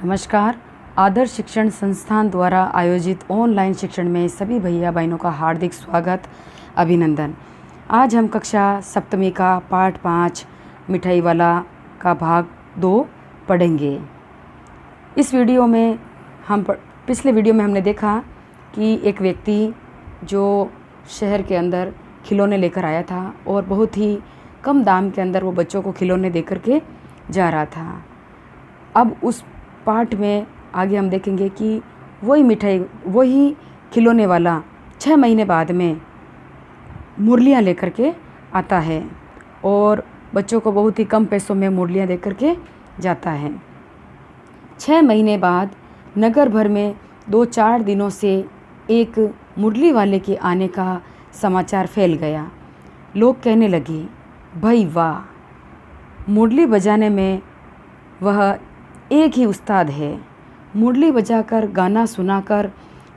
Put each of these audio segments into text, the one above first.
नमस्कार। आदर्श शिक्षण संस्थान द्वारा आयोजित ऑनलाइन शिक्षण में सभी भैया बहनों का हार्दिक स्वागत, अभिनंदन। आज हम कक्षा सप्तमी का पाठ 5 मिठाई वाला का भाग 2 पढ़ेंगे। इस वीडियो में पिछले वीडियो में हमने देखा कि एक व्यक्ति जो शहर के अंदर खिलौने लेकर आया था और बहुत ही कम दाम के अंदर वो बच्चों को खिलौने दे करके जा रहा था। अब उस पाठ में आगे हम देखेंगे कि वही खिलौने वाला 6 महीने बाद में मुरलियाँ लेकर के आता है और बच्चों को बहुत ही कम पैसों में मुरलियाँ दे करके जाता है। 6 महीने बाद नगर भर में 2-4 दिनों से एक मुरली वाले के आने का समाचार फैल गया। लोग कहने लगे, भाई वाह, मुरली बजाने में वह एक ही उस्ताद है। मुरली बजाकर गाना सुनाकर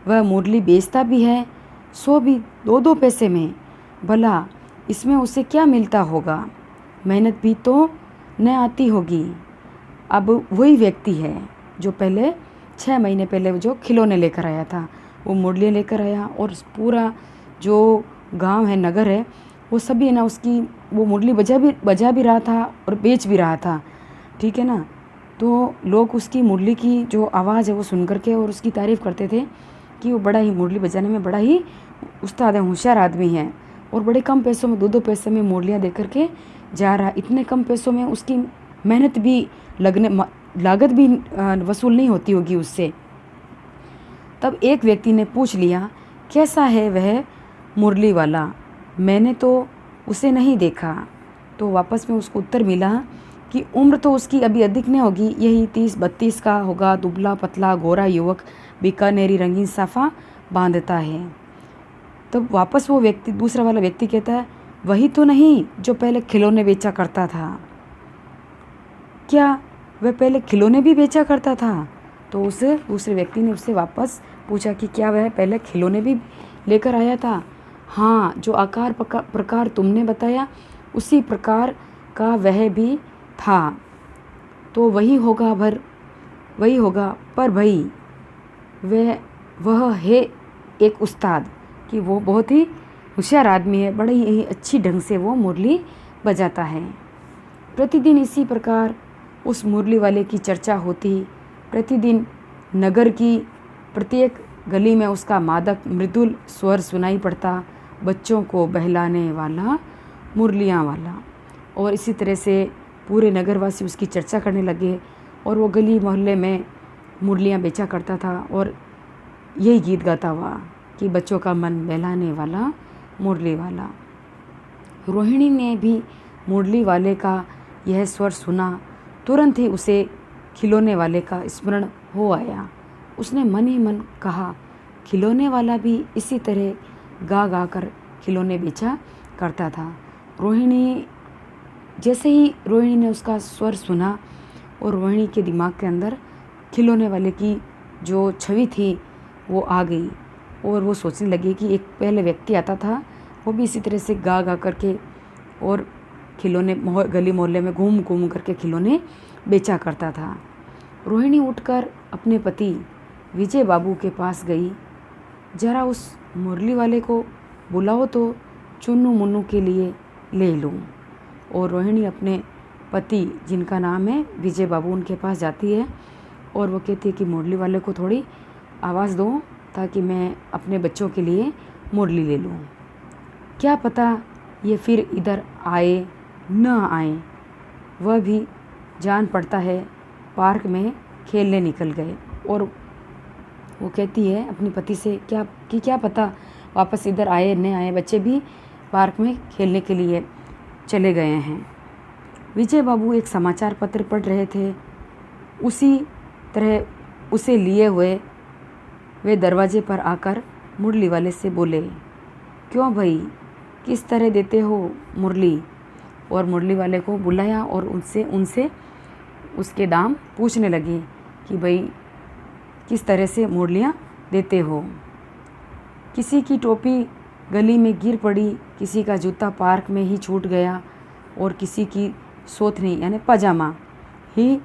वह मुरली बेचता भी है, सो भी 2-2 पैसे में। भला इसमें उसे क्या मिलता होगा? मेहनत भी तो न आती होगी। अब वही व्यक्ति है जो पहले 6 महीने पहले जो खिलौने लेकर आया था, वो मुरलियाँ लेकर आया और पूरा जो गांव है, नगर है, वो सभी ना उसकी वो मुरली बजा भी रहा था और बेच भी रहा था। ठीक है ना। तो लोग उसकी मुरली की जो आवाज़ है वो सुन करके और उसकी तारीफ़ करते थे कि वो बड़ा ही मुरली बजाने में बड़ा ही उस्ताद है, होशियार आदमी है और बड़े कम पैसों में 2-2 पैसे में मुरलियाँ दे करके जा रहा। इतने कम पैसों में उसकी मेहनत भी लागत भी वसूल नहीं होती होगी उससे। तब एक व्यक्ति ने पूछ लिया, कैसा है वह मुरली वाला? मैंने तो उसे नहीं देखा। तो वापस में उसको उत्तर मिला कि उम्र तो उसकी अभी अधिक नहीं होगी, यही 30-32 का होगा, दुबला पतला गोरा युवक, बीकानेरी रंगीन साफा बांधता है। तब वापस वो व्यक्ति, दूसरा वाला व्यक्ति कहता है, वही तो नहीं जो पहले खिलौने बेचा करता था? क्या वह पहले खिलौने भी बेचा करता था? तो उस दूसरे व्यक्ति ने उससे वापस पूछा कि क्या वह पहले खिलौने भी लेकर आया था? हाँ, जो आकार प्रकार तुमने बताया उसी प्रकार का वह भी था। तो वही होगा पर भाई वह है एक उस्ताद कि वो बहुत ही होशियार आदमी है, बड़ा ही अच्छी ढंग से वो मुरली बजाता है। प्रतिदिन इसी प्रकार उस मुरली वाले की चर्चा होती। प्रतिदिन नगर की प्रत्येक गली में उसका मादक मृदुल स्वर सुनाई पड़ता, बच्चों को बहलाने वाला, मुरलियाँ वाला। और इसी तरह से पूरे नगरवासी उसकी चर्चा करने लगे और वो गली मोहल्ले में मुरलियाँ बेचा करता था और यही गीत गाता हुआ कि बच्चों का मन बहलाने वाला, मुरली वाला। रोहिणी ने भी मुरली वाले का यह स्वर सुना। तुरंत ही उसे खिलौने वाले का स्मरण हो आया। उसने मन ही मन कहा, खिलौने वाला भी इसी तरह गा गा कर खिलौने बेचा करता था। जैसे ही रोहिणी ने उसका स्वर सुना और रोहिणी के दिमाग के अंदर खिलौने वाले की जो छवि थी वो आ गई और वो सोचने लगी कि एक पहले व्यक्ति आता था, वो भी इसी तरह से गा गा करके और खिलौने गली मोहल्ले में घूम घूम करके खिलौने बेचा करता था। रोहिणी उठकर अपने पति विजय बाबू के पास गई। जरा उस मुरली वाले को बुलाओ तो चुन्नू मुन्नू के लिए ले लूँ। और रोहिणी अपने पति, जिनका नाम है विजय बाबू, उनके पास जाती है और वो कहती है कि मुरली वाले को थोड़ी आवाज़ दो ताकि मैं अपने बच्चों के लिए मुरली ले लूँ। क्या पता ये फिर इधर आए न आए। वह भी जान पड़ता है पार्क में खेलने निकल गए। और वो कहती है अपने पति से क्या पता वापस इधर आए न आए, बच्चे भी पार्क में खेलने के लिए चले गए हैं। विजय बाबू एक समाचार पत्र पढ़ रहे थे। उसी तरह उसे लिए हुए वे दरवाजे पर आकर मुरली वाले से बोले, क्यों भाई, किस तरह देते हो मुरली? और मुरली वाले को बुलाया और उनसे उसके दाम पूछने लगे कि भाई किस तरह से मुरलियाँ देते हो। किसी की टोपी गली में गिर पड़ी, किसी का जूता पार्क में ही छूट गया और किसी की सोथनी यानी पजामा ही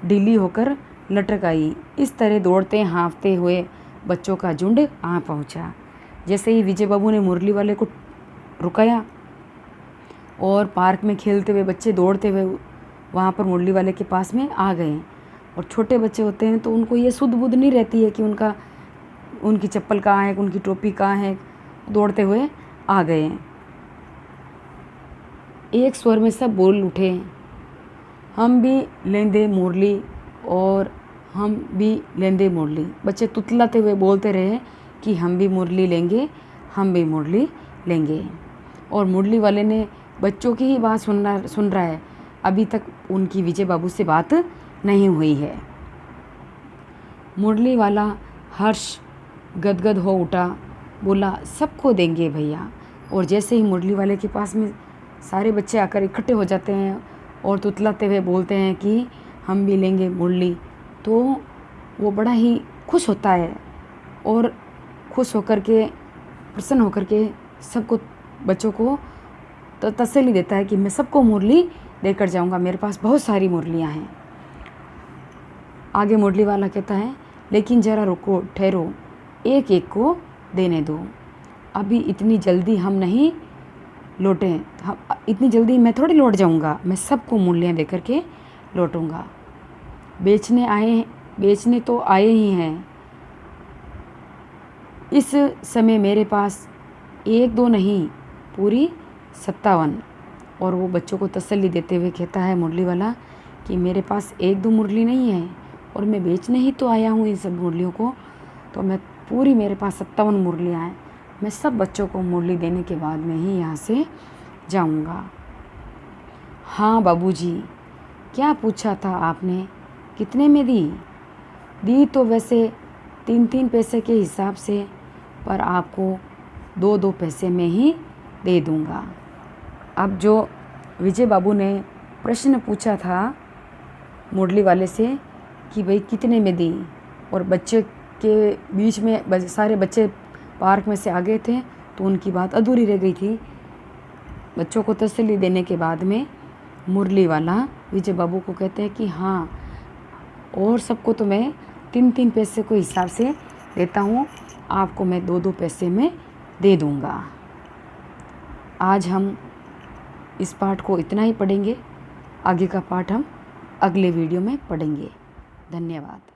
ढीली होकर लटक आई। इस तरह दौड़ते हाँफते हुए बच्चों का झुंड आ पहुंचा। जैसे ही विजय बाबू ने मुरली वाले को रुकाया और पार्क में खेलते हुए बच्चे दौड़ते हुए वहाँ पर मुरली वाले के पास में आ गए। और छोटे बच्चे होते हैं तो उनको ये सुध बुध नहीं रहती है कि उनकी चप्पल कहाँ है, उनकी टोपी कहाँ है। दौड़ते हुए आ गए। एक स्वर में सब बोल उठे, हम भी लेंदे मुरली और हम भी लेंदे मुरली। बच्चे तुतलाते हुए बोलते रहे कि हम भी मुरली लेंगे, हम भी मुरली लेंगे। और मुरली वाले ने बच्चों की ही बात सुन रहा है। अभी तक उनकी विजय बाबू से बात नहीं हुई है। मुरली वाला हर्ष गदगद हो उठा, बोला सबको देंगे भैया। और जैसे ही मुरली वाले के पास में सारे बच्चे आकर इकट्ठे हो जाते हैं और तुतलाते हुए बोलते हैं कि हम भी लेंगे मुरली, तो वो बड़ा ही खुश होता है और खुश होकर के प्रसन्न होकर के सबको बच्चों को तसल्ली देता है कि मैं सबको मुरली देकर जाऊंगा, मेरे पास बहुत सारी मुरलियां हैं। आगे मुरली वाला कहता है लेकिन ज़रा रुको, ठहरो, एक एक को देने दो। अभी इतनी जल्दी हम नहीं लौटें, इतनी जल्दी मैं थोड़ी लौट जाऊंगा, मैं सबको मूल्य दे करके लौटूंगा। बेचने तो आए ही हैं। इस समय मेरे पास 1-2 नहीं, पूरी 57। और वो बच्चों को तसल्ली देते हुए कहता है मुरली वाला कि मेरे पास 1-2 मुरली नहीं है और मैं बेचने ही तो आया हूँ इन सब मुरलियों को, तो मैं पूरी मेरे पास 57 मुरलियाँ हैं। मैं सब बच्चों को मुरली देने के बाद में ही यहाँ से जाऊँगा। हाँ बाबूजी, क्या पूछा था आपने, कितने में दी? दी तो वैसे 3-3 पैसे के हिसाब से, पर आपको 2-2 पैसे में ही दे दूँगा। अब जो विजय बाबू ने प्रश्न पूछा था मुरली वाले से कि भाई कितने में दी, और बच्चे के बीच में सारे बच्चे पार्क में से आ गए थे तो उनकी बात अधूरी रह गई थी। बच्चों को तसल्ली देने के बाद में मुरली वाला विजय बाबू को कहते हैं कि हाँ, और सबको तो मैं 3-3 पैसे को हिसाब से देता हूँ, आपको मैं 2-2 पैसे में दे दूँगा। आज हम इस पाठ को इतना ही पढ़ेंगे, आगे का पाठ हम अगले वीडियो में पढ़ेंगे। धन्यवाद।